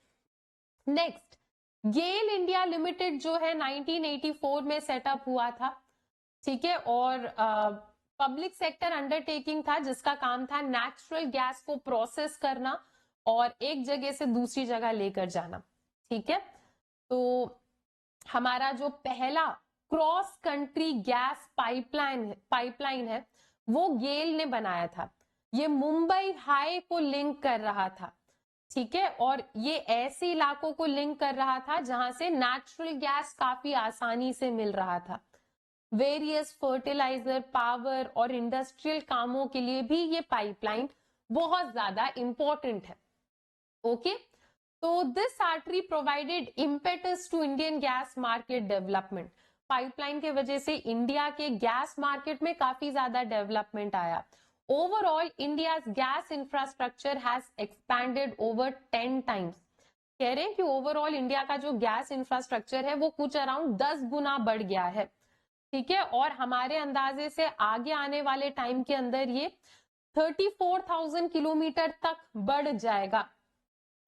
नेक्स्ट, गेल इंडिया लिमिटेड जो है 1984 में सेटअप हुआ था। ठीक है, और पब्लिक सेक्टर अंडरटेकिंग था जिसका काम था नेचुरल गैस को प्रोसेस करना और एक जगह से दूसरी जगह लेकर जाना। ठीक है, तो हमारा जो पहला क्रॉस कंट्री गैस पाइपलाइन है वो गेल ने बनाया था। ये मुंबई हाई को लिंक कर रहा था। ठीक है, और ये ऐसे इलाकों को लिंक कर रहा था जहां से नेचुरल गैस काफी आसानी से मिल रहा था। वेरियस फर्टिलाइजर, पावर और इंडस्ट्रियल कामों के लिए भी ये पाइपलाइन बहुत ज्यादा इंपॉर्टेंट है। ओके, तो this artery provided impetus to Indian gas market development. Pipeline के वजह से इंडिया के गैस मार्केट में काफी ज्यादा डेवलपमेंट आया। Overall India's gas infrastructure has expanded over 10 times. कह रहे हैं कि ओवरऑल इंडिया का जो गैस इंफ्रास्ट्रक्चर है वो कुछ अराउंड 10 गुना बढ़ गया है। ठीक है, और हमारे अंदाजे से आगे आने वाले टाइम के अंदर ये 34,000 किलोमीटर तक बढ़ जाएगा,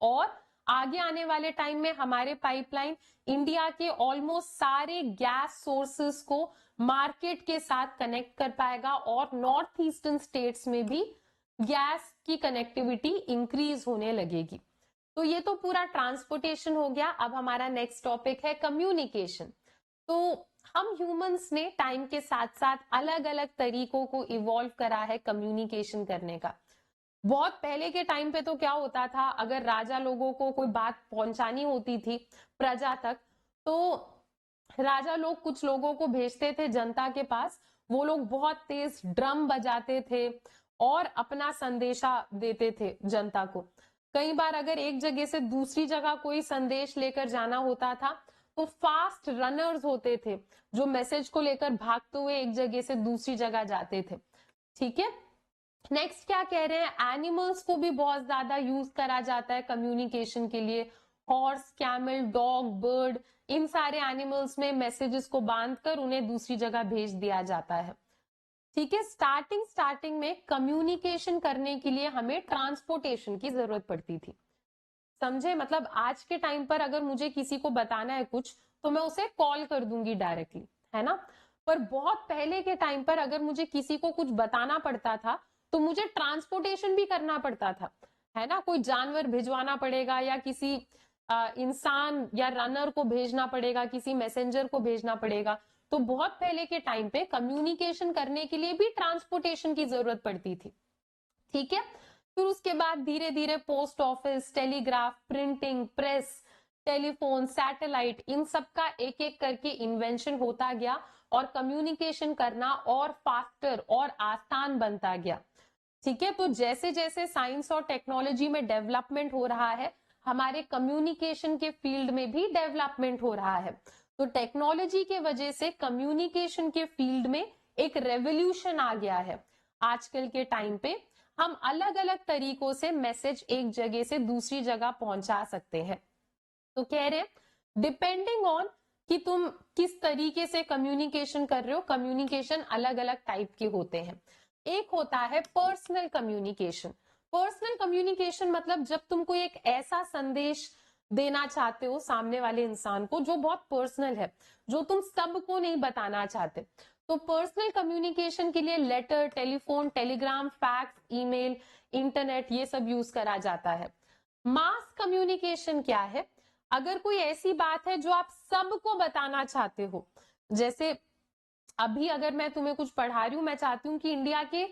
और आगे आने वाले टाइम में हमारे पाइपलाइन इंडिया के ऑलमोस्ट सारे गैस सोर्सेस को मार्केट के साथ कनेक्ट कर पाएगा, और नॉर्थ ईस्टर्न स्टेट्स में भी गैस की कनेक्टिविटी इंक्रीज होने लगेगी। तो ये तो पूरा ट्रांसपोर्टेशन हो गया। अब हमारा नेक्स्ट टॉपिक है कम्युनिकेशन। तो हम ह्यूमंस ने टाइम के साथ साथ अलग अलग तरीकों को इवॉल्व करा है कम्युनिकेशन करने का। बहुत पहले के टाइम पे तो क्या होता था, अगर राजा लोगों को कोई बात पहुंचानी होती थी प्रजा तक, तो राजा लोग कुछ लोगों को भेजते थे जनता के पास। वो लोग बहुत तेज ड्रम बजाते थे और अपना संदेशा देते थे जनता को। कई बार अगर एक जगह से दूसरी जगह कोई संदेश लेकर जाना होता था तो फास्ट रनर्स होते थे जो मैसेज को लेकर भागते हुए एक जगह से दूसरी जगह जाते थे। ठीक है, नेक्स्ट क्या कह रहे हैं, एनिमल्स को भी बहुत ज्यादा यूज करा जाता है कम्युनिकेशन के लिए। हॉर्स, कैमल, डॉग, बर्ड, इन सारे एनिमल्स में मैसेजेस को बांधकर उन्हें दूसरी जगह भेज दिया जाता है। ठीक है, स्टार्टिंग में कम्युनिकेशन करने के लिए हमें ट्रांसपोर्टेशन की जरूरत पड़ती थी। समझे, मतलब आज के टाइम पर अगर मुझे किसी को बताना है कुछ तो मैं उसे कॉल कर दूंगी डायरेक्टली, है ना। पर बहुत पहले के टाइम पर अगर मुझे किसी को कुछ बताना पड़ता था तो मुझे ट्रांसपोर्टेशन भी करना पड़ता था, है ना। कोई जानवर भिजवाना पड़ेगा या किसी इंसान या रनर को भेजना पड़ेगा, किसी मैसेंजर को भेजना पड़ेगा। तो बहुत पहले के टाइम पे कम्युनिकेशन करने के लिए भी ट्रांसपोर्टेशन की जरूरत पड़ती थी। ठीक है, फिर उसके बाद धीरे धीरे post office, telegraph, printing press, telephone, satellite, इन सब का एक एक करके इन्वेंशन होता गया और कम्युनिकेशन करना और फास्टर और आसान बनता गया। ठीक है, तो जैसे जैसे साइंस और टेक्नोलॉजी में डेवलपमेंट हो रहा है, हमारे कम्युनिकेशन के फील्ड में भी डेवलपमेंट हो रहा है। तो टेक्नोलॉजी के वजह से कम्युनिकेशन के फील्ड में एक रेवोल्यूशन आ गया है। आजकल के टाइम पे हम अलग अलग तरीकों से मैसेज एक जगह से दूसरी जगह पहुंचा सकते हैं। तो कह रहे हैं डिपेंडिंग ऑन कि तुम किस तरीके से कम्युनिकेशन कर रहे हो, कम्युनिकेशन अलग अलग टाइप के होते हैं। एक होता है पर्सनल कम्युनिकेशन। पर्सनल कम्युनिकेशन मतलब जब तुम कोई एक ऐसा संदेश देना चाहते हो सामने वाले इंसान को जो बहुत पर्सनल है, जो तुम सबको नहीं बताना चाहते। तो पर्सनल कम्युनिकेशन के लिए letter, telephone, telegram, fax, email, internet, ये सब यूज करा जाता है। मास कम्युनिकेशन क्या है, अगर कोई ऐसी बात है जो आप सबको बताना चाहते हो, जैसे अभी अगर मैं तुम्हें कुछ पढ़ा रही हूं, मैं चाहती हूँ कि इंडिया के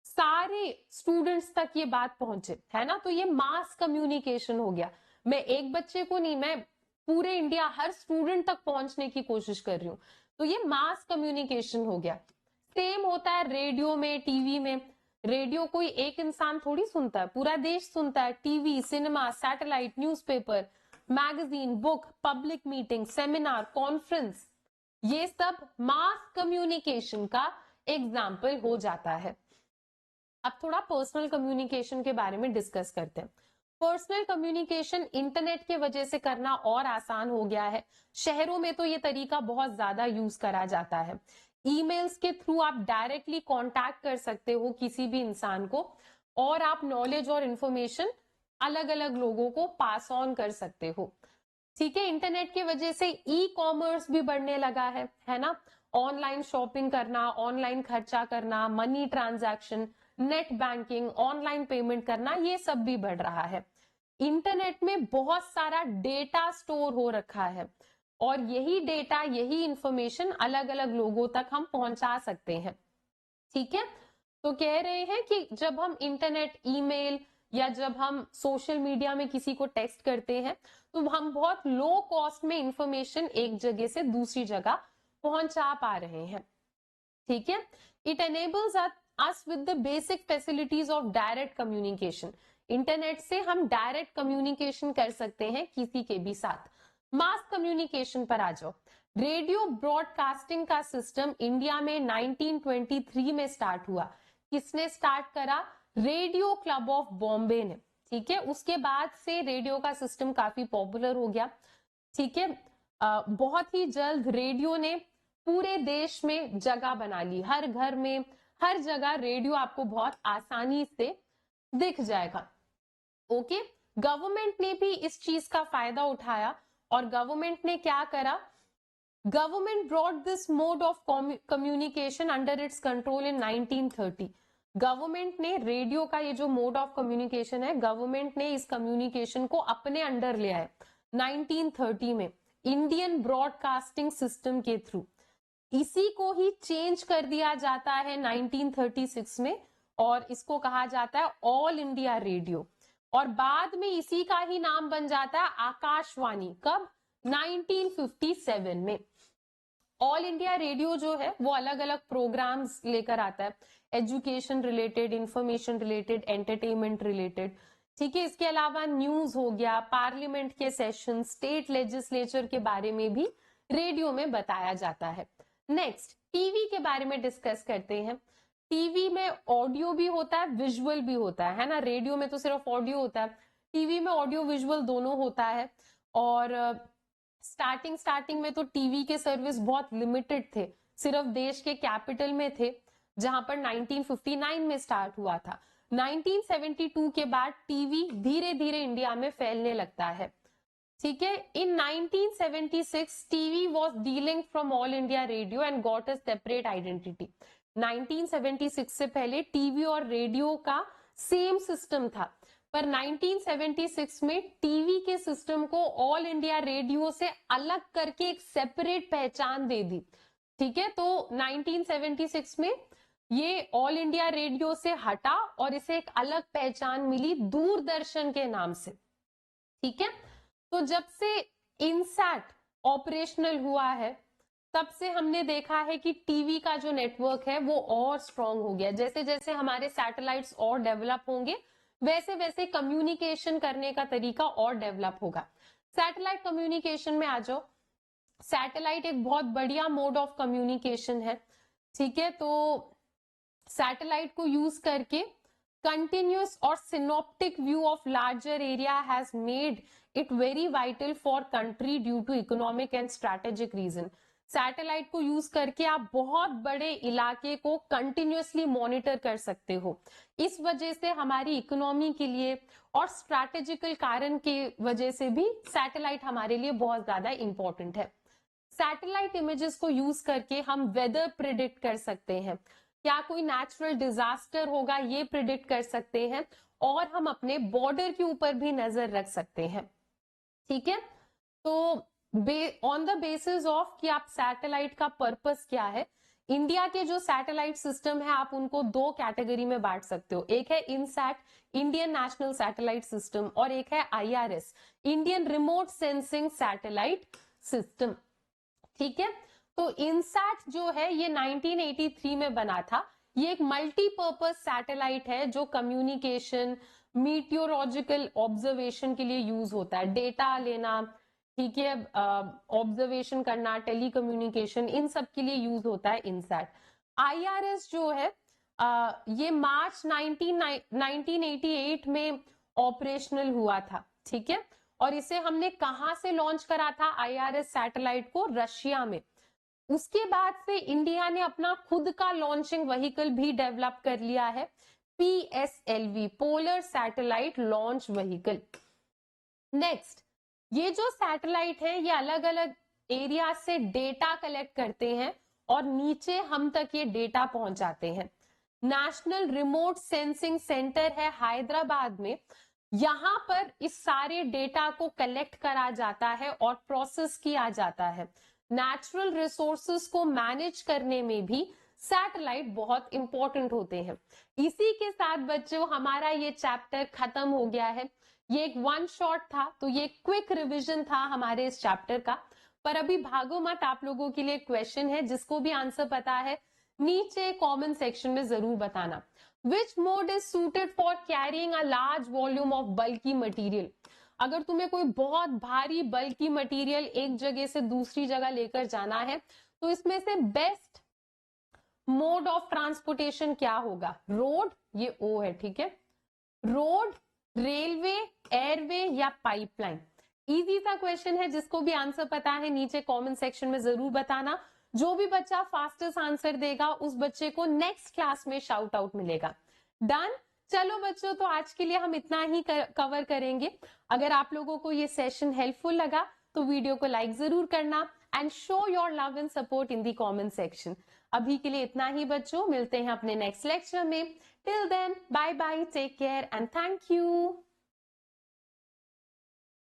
सारे स्टूडेंट्स तक ये बात पहुंचे, है ना, तो ये मास कम्युनिकेशन हो गया। मैं एक बच्चे को नहीं, मैं पूरे इंडिया हर स्टूडेंट तक पहुंचने की कोशिश कर रही हूँ, तो ये मास कम्युनिकेशन हो गया। सेम होता है रेडियो में, टीवी में। रेडियो कोई एक इंसान थोड़ी सुनता है, पूरा देश सुनता है। TV, cinema, satellite, newspaper, magazine, book, public meeting, seminar, conference, ये सब मास कम्युनिकेशन का एग्जाम्पल हो जाता है। अब थोड़ा पर्सनल कम्युनिकेशन के बारे में डिस्कस करते हैं। पर्सनल कम्युनिकेशन इंटरनेट के वजह से करना और आसान हो गया है। शहरों में तो ये तरीका बहुत ज्यादा यूज करा जाता है। ईमेल्स के थ्रू आप डायरेक्टली कांटेक्ट कर सकते हो किसी भी इंसान को, और आप नॉलेज और इंफॉर्मेशन अलग अलग लोगों को पास ऑन कर सकते हो। ठीक है, इंटरनेट की वजह से ई कॉमर्स भी बढ़ने लगा है ना। ऑनलाइन शॉपिंग करना, ऑनलाइन खर्चा करना, money transaction, net banking, online payment करना, ये सब भी बढ़ रहा है। इंटरनेट में बहुत सारा डेटा स्टोर हो रखा है और यही डेटा, यही इंफॉर्मेशन अलग अलग लोगों तक हम पहुंचा सकते हैं। ठीक है, तो कह रहे हैं कि जब हम इंटरनेट, ईमेल या जब हम सोशल मीडिया में किसी को टेक्स्ट करते हैं तो हम बहुत लो कॉस्ट में इंफॉर्मेशन एक जगह से दूसरी जगह पहुंचा पा रहे हैं। ठीक है, it enables us with the basic facilities of direct communication. Internet से हम डायरेक्ट कम्युनिकेशन कर सकते हैं किसी के भी साथ। मास कम्युनिकेशन पर आ जाओ। रेडियो ब्रॉडकास्टिंग का सिस्टम इंडिया में 1923 में स्टार्ट हुआ। किसने स्टार्ट करा? रेडियो क्लब ऑफ बॉम्बे ने। ठीक है, उसके बाद से रेडियो का सिस्टम काफी पॉपुलर हो गया। ठीक है, बहुत ही जल्द रेडियो ने पूरे देश में जगह बना ली। हर घर में, हर जगह रेडियो आपको बहुत आसानी से दिख जाएगा। ओके, गवर्नमेंट ने भी इस चीज का फायदा उठाया और गवर्नमेंट ने क्या करा? Government brought this mode of communication under its control in 1930। Government ने रेडियो का ये जो मोड ऑफ कम्युनिकेशन है, गवर्नमेंट ने इस कम्युनिकेशन को अपने अंडर लिया है 1930 में, इंडियन ब्रॉडकास्टिंग सिस्टम के थ्रू। इसी को ही चेंज कर दिया जाता है 1936 में और इसको कहा जाता है ऑल इंडिया रेडियो, और बाद में इसी का ही नाम बन जाता है आकाशवाणी। कब? 1957 में। ऑल इंडिया रेडियो जो है वो अलग अलग प्रोग्राम्स लेकर आता है, education related, information related, entertainment related. ठीक है, इसके अलावा न्यूज हो गया, पार्लियामेंट के सेशन, स्टेट लेजिस्लेचर के बारे में भी रेडियो में बताया जाता है। नेक्स्ट, टीवी के बारे में डिस्कस करते हैं। टीवी में ऑडियो भी होता है, विजुअल भी होता है ना? रेडियो में तो सिर्फ ऑडियो होता है, टीवी में ऑडियो विजुअल दोनों होता है। और स्टार्टिंग में तो टीवी के सर्विस बहुत लिमिटेड थे, सिर्फ देश के कैपिटल में थे, जहां पर 1959 में स्टार्ट हुआ था। 1972 के बाद टीवी धीरे धीरे इंडिया में फैलने लगता है। ठीक है, इन 1976 TV was dealing from all India radio and got a separate identity. 1976 से पहले टीवी और रेडियो का सेम सिस्टम था, पर 1976 में टीवी के सिस्टम को ऑल इंडिया रेडियो से अलग करके एक सेपरेट पहचान दे दी। ठीक है, तो 1976 में ये ऑल इंडिया रेडियो से हटा और इसे एक अलग पहचान मिली दूरदर्शन के नाम से। ठीक है, तो जब से इनसैट ऑपरेशनल हुआ है तब से हमने देखा है कि टीवी का जो नेटवर्क है वो और स्ट्रांग हो गया। जैसे जैसे हमारे सैटेलाइट्स और डेवलप होंगे वैसे वैसे कम्युनिकेशन करने का तरीका और डेवलप होगा। सैटेलाइट कम्युनिकेशन में आ जाओ। सैटेलाइट एक बहुत बढ़िया मोड ऑफ कम्युनिकेशन है। ठीक है, तो सैटेलाइट को यूज करके कंटिन्यूअस और synoptic view of larger area has made it very vital for country due to economic and strategic region. Satellite को यूज करके आप बहुत बड़े इलाके को कंटिन्यूअसली मॉनिटर कर सकते हो। इस वजह से हमारी इकोनॉमी के लिए और स्ट्रैटेजिकल कारण के वजह से भी सैटेलाइट हमारे लिए बहुत ज्यादा इंपॉर्टेंट है। सैटेलाइट इमेजेस को यूज करके हम वेदर प्रिडिक्ट कर सकते हैं, क्या कोई नेचुरल डिजास्टर होगा ये प्रिडिक्ट कर सकते हैं, और हम अपने बॉर्डर के ऊपर भी नजर रख सकते हैं। ठीक है, तो ऑन द बेसिस ऑफ कि आप सैटेलाइट का पर्पस क्या है, इंडिया के जो सैटेलाइट सिस्टम है आप उनको दो कैटेगरी में बांट सकते हो। एक है INSAT, Indian national satellite system, और एक है IRS, Indian remote sensing satellite system. ठीक है, तो इनसैट जो है ये 1983 में बना था। ये एक मल्टीपर्पज सैटेलाइट है जो कम्युनिकेशन, मीटियोलॉजिकल ऑब्जर्वेशन के लिए यूज होता है, डेटा लेना, ठीक है, ऑब्जर्वेशन करना, टेलीकम्युनिकेशन, इन सब के लिए यूज होता है इनसैट। आईआरएस जो है ये मार्च 1988 में ऑपरेशनल हुआ था। ठीक है, और इसे हमने कहां से लॉन्च करा था आईआरएस सैटेलाइट को? रशिया में। उसके बाद से इंडिया ने अपना खुद का लॉन्चिंग व्हीकल भी डेवलप कर लिया है, PSLV, polar satellite launch vehicle. Next, ये जो सैटेलाइट है ये अलग अलग एरिया से डेटा कलेक्ट करते हैं और नीचे हम तक ये डेटा पहुंचाते हैं। नेशनल रिमोट सेंसिंग सेंटर है हैदराबाद में, यहां पर इस सारे डेटा को कलेक्ट करा जाता है और प्रोसेस किया जाता है। नेचुरल रिसोर्सेस को मैनेज करने में भी सैटेलाइट बहुत इंपॉर्टेंट होते हैं। इसी के साथ बच्चों हमारा ये चैप्टर खत्म हो गया है। ये एक वन शॉट था, तो ये क्विक रिवीजन था हमारे इस चैप्टर का। पर अभी भागो मत, आप लोगों के लिए क्वेश्चन है, जिसको भी आंसर पता है नीचे कमेंट सेक्शन में जरूर बताना। Which mode is suited for carrying a large volume of bulky material? अगर तुम्हें कोई बहुत भारी बल्कि मटेरियल एक जगह से दूसरी जगह लेकर जाना है तो इसमें से बेस्ट मोड ऑफ ट्रांसपोर्टेशन क्या होगा? रोड, ये ओ है, ठीक है, रोड, रेलवे, एयरवे या पाइपलाइन? इजी सा क्वेश्चन है, जिसको भी आंसर पता है नीचे कमेंट सेक्शन में जरूर बताना। जो भी बच्चा फास्टेस्ट आंसर देगा उस बच्चे को नेक्स्ट क्लास में शाउट आउट मिलेगा। डन? चलो बच्चों, तो आज के लिए हम इतना ही कवर करेंगे। अगर आप लोगों को ये सेशन हेल्पफुल लगा तो वीडियो को लाइक जरूर करना and show your love and support in the comment section. अभी के लिए इतना ही बच्चों, मिलते हैं अपने नेक्स्ट लेक्चर में। Till then, bye bye, take care and thank you.